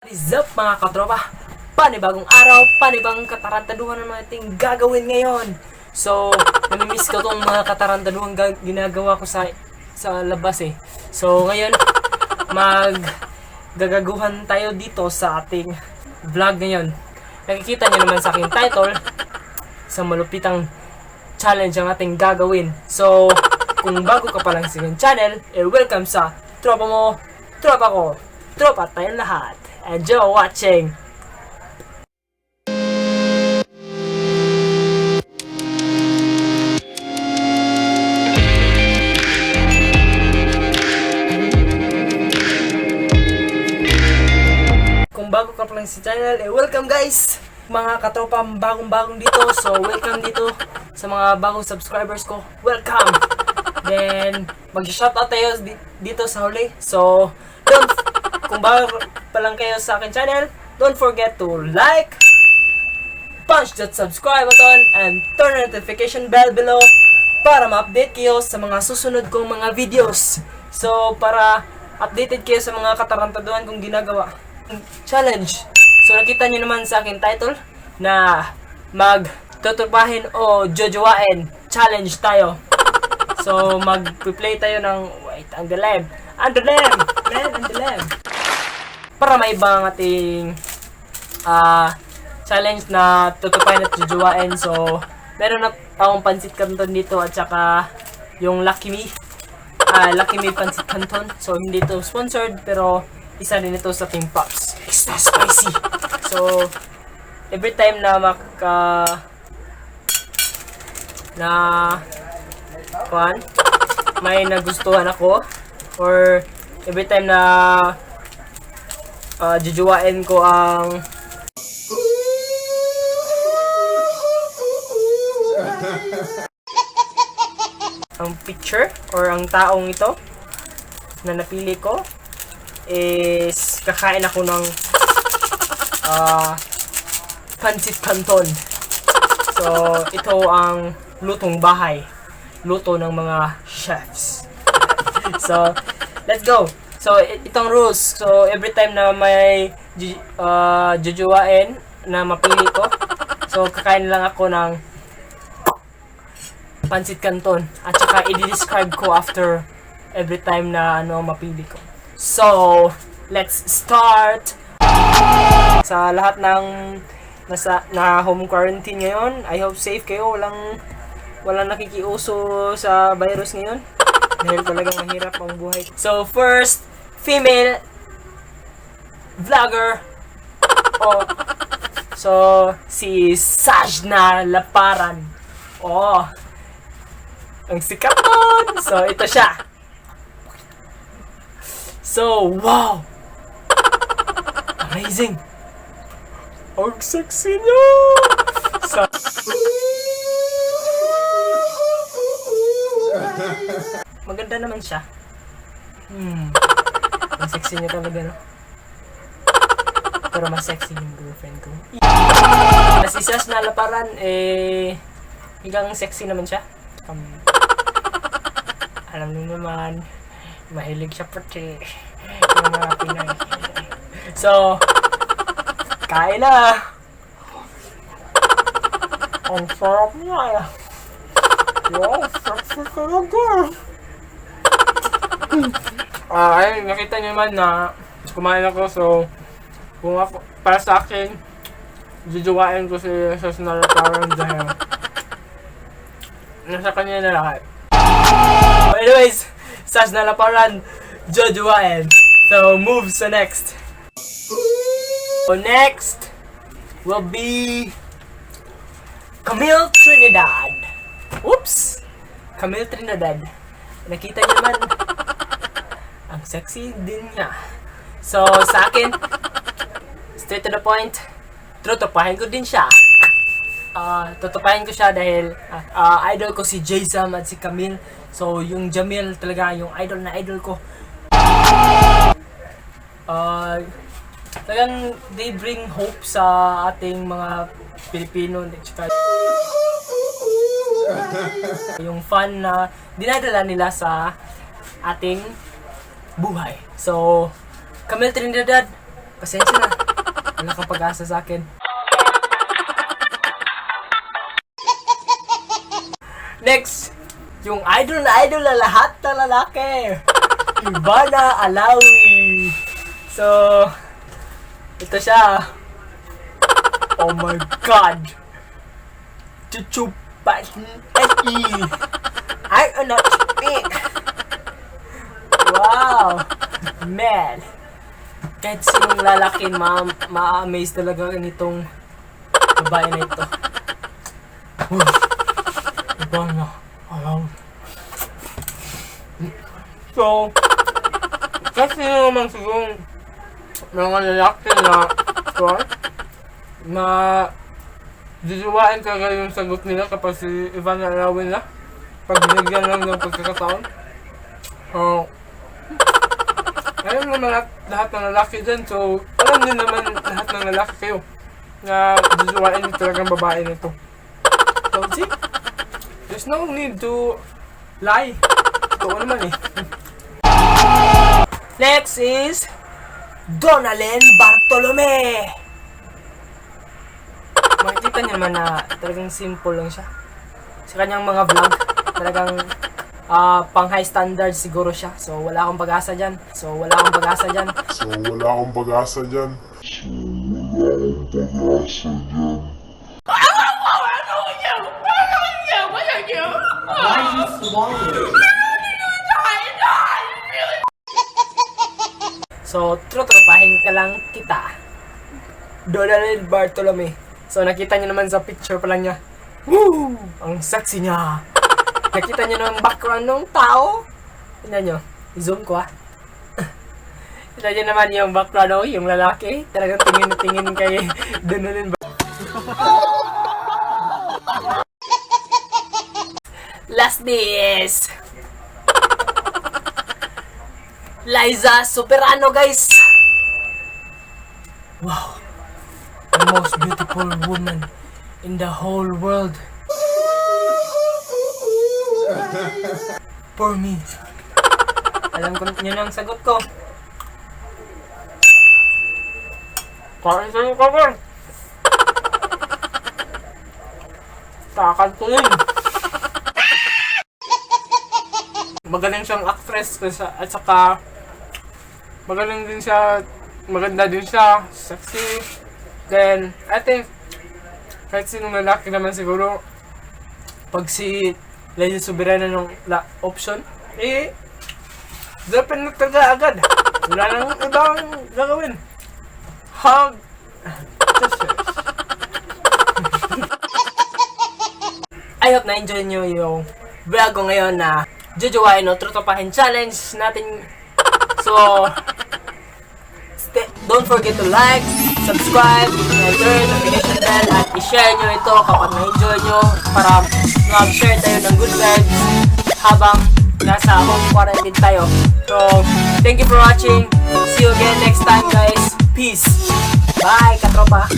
What is up mga katropa? Panibagong araw, panibagong katarantaduhan ng ating gagawin ngayon. So, namimiss ko tong mga katarantaduhan ginagawa ko sa labas eh. So, ngayon, gagaguhan tayo dito sa ating vlog ngayon. Nakikita nyo naman sa aking title, sa malupitang challenge ang ating gagawin. So, kung bago ka pa lang sa aking channel, welcome sa tropa mo, tropa ko, tropa tayong lahat. Enjoy watching! Kung bago ka pa lang sa channel, welcome guys! Mga katropang bagong-bagong dito, so welcome dito sa mga bagong subscribers ko. Welcome! Then, mag-shoutout tayo dito sa huli. So, kung bago pa lang kayo sa akin channel, don't forget to like, punch that subscribe button, and turn the notification bell below para ma-update kayo sa mga susunod kong mga videos. So, para updated kayo sa mga katarantaduhan kong ginagawa. Challenge. So, nakita nyo naman sa akin title na magtuturbahin o jojowain. Challenge tayo. So, mag-play tayo ng wait, on the left. On the left! Left and the left. Para maiba ang ating challenge na tutupain at jujuwain. So, meron na akong pansit canton dito at saka yung Lucky Me. Lucky Me pansit canton. So, hindi ito sponsored pero isa din ito sa Team Pops. Extra spicy. So, every time na may nagustuhan ako or every time na jujuwain ko ang picture or ang taong ito na napili ko is kakain ako ng pansit canton. So ito ang lutong bahay, luto ng mga chefs. So let's go. So, itong rules. So, every time na may jujuwain na mapili ko, so, kakain lang ako ng pansit canton. At saka, i-describe ko after every time na mapili ko. So, let's start! Sa lahat ng na home quarantine ngayon, I hope safe kayo. Walang nakikiuso sa virus ngayon. Dahil talagang mahirap ang buhay. So, first, female vlogger. Oh. So, si Sajna Laparan. Oh. Ang sikat nun. So, ito siya. So, wow. Amazing. Ang sexy niya. So, maganda naman siya. Ang sexy niya talaga, no? Pero mas sexy yung girlfriend ko. Si Sajna Laparan, hanggang sexy naman siya. Alam niyo naman, mahilig siya puti. Yung mga Pinoy. So, kain na! Ang sarap niya. Wow, sexy talaga. Ayun, nakita niyo naman na kumain ako. So, kung ako, para sa akin, jujuwain ko si Sajna Laparan dahil nasa kanya na lahat. Anyways, Sajna Laparan, jujuwain. So, move sa next. So, next will be Camille Trinidad. Oops! Camille Trinidad. Nakita niyo naman, ang sexy din niya. So, sa akin, straight to the point, tutupahin ko din siya. Tutupahin ko siya dahil idol ko si Jayzam at si Camille. So, yung Jamil talaga, yung idol na idol ko. Talagang they bring hope sa ating mga Pilipino. Yung fun na dinadala nila sa ating buhay. So, Camille Trinidad, pasensya na. Wala kang pag-asa sa akin. Next, yung idol na lahat ng lalaki. Ivana Alawi. So, ito siya. Oh my God. Chuchupan. I am not speak. Wow. Man. Kahit sinong lalaki, ma-amaze talaga nitong babae na ito. Ivana Alawi. So, kasi naman siguro mga lalaki na didiwain talaga yung sagot nila kapag si Ivana Alawi na pag binigyan lang ng pagkakataon. Alam naman lahat ng lalaki dyan, so alam niyo naman lahat ng lalaki kayo na didiwain yung talagang babae nito. So see, there's no need to lie. Ito naman eh. Next is Donalyn Bartolome. Makikita niyo naman na talagang simple lang siya. Sa kanyang mga vlog, talagang pang high standard siguro siya. So wala akong pag-asa dyan. So, trotropahin ka lang kita. Donalyn Bartolome. So, nakita niyo naman sa picture pa lang niya. Woo! Ang sexy niya. Nakita niyo naman background ng tao. Tignan niyo. I-zoom ko Tignan niyo naman yung background, yung lalaki. Talagang tingin na tingin kay Donalyn Bartolome. Last is Liza Soberano, guys. Wow. The most beautiful woman in the whole world. For me. Alam ko yun ang sagot ko. Kain sa'yo ka ba? Kakantuin. Magaling siyang actress at saka magaling din siya, maganda din siya, sexy. Then, I think kahit sinong lalaki naman siguro pag si Liza Soberano ng option, dapat na talaga agad. Wala nang ibang gagawin. Hug. I hope na-enjoy nyo yung vlog ko ngayon na Jojowain o Trotropahin Challenge natin. So, don't forget to like, subscribe, and turn notification bell at i-share nyo ito kapag na-enjoy nyo para mag-share tayo ng good vibes habang nasa home quarantine tayo. So, thank you for watching. See you again next time, guys. Peace. Bye, katropa.